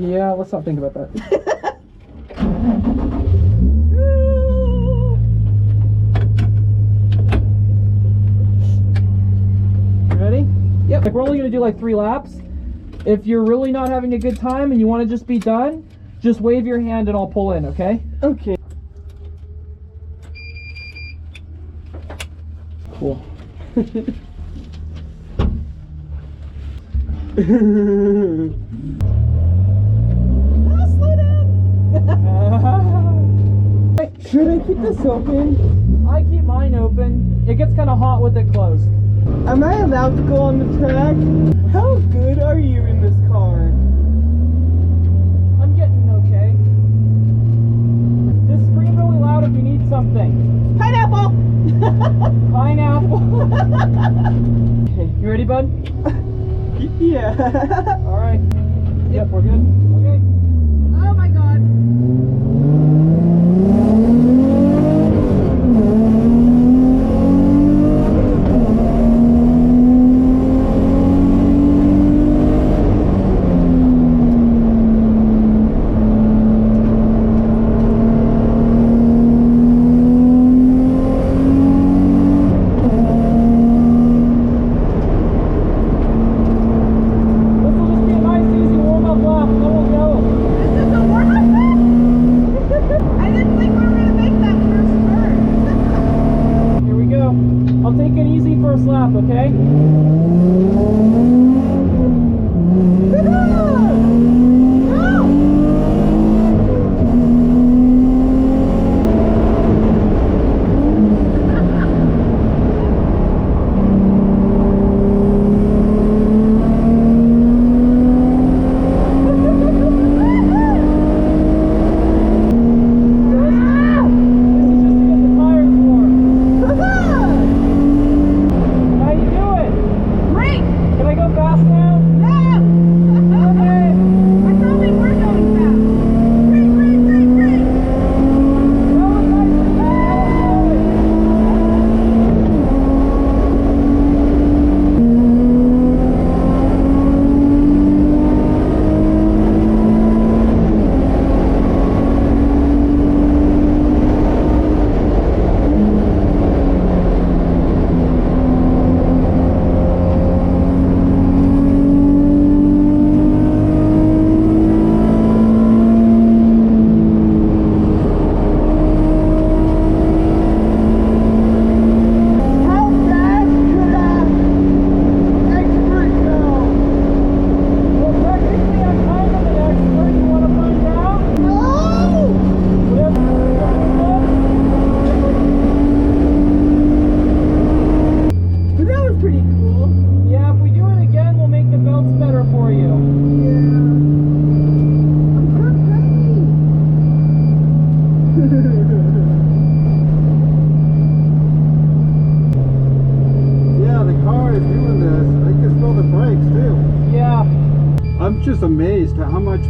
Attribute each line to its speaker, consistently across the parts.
Speaker 1: Yeah, let's not think about that. Ready? Yep. Like, we're only gonna do like 3 laps. If you're really not having a good time and you want to just be done, just wave your hand and I'll pull in, okay?
Speaker 2: Okay.
Speaker 1: Cool.
Speaker 2: Slow down. Should I keep this open?
Speaker 1: I keep mine open. It gets kind of hot with it closed.
Speaker 2: Am I allowed to go on the track? How good are you in this car?
Speaker 1: I'm getting okay. Just scream really loud if you need something.
Speaker 2: Pineapple!
Speaker 1: Pineapple.
Speaker 2: Okay.
Speaker 1: You ready, bud?
Speaker 2: Yeah.
Speaker 1: All right. Yep, we're good. Okay.
Speaker 2: Oh my god.
Speaker 1: Okay?
Speaker 3: I'm just amazed at how much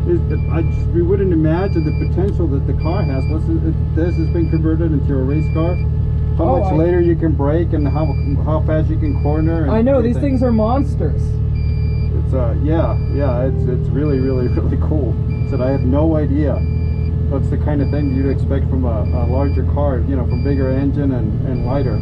Speaker 3: we wouldn't imagine the potential that the car has. This has been converted into a race car. How much later you can brake and how fast you can corner. And
Speaker 1: I know
Speaker 3: everything.
Speaker 1: These things are monsters.
Speaker 3: It's it's really cool. So I had no idea. That's the kind of thing you'd expect from a larger car, you know, from bigger engine and lighter.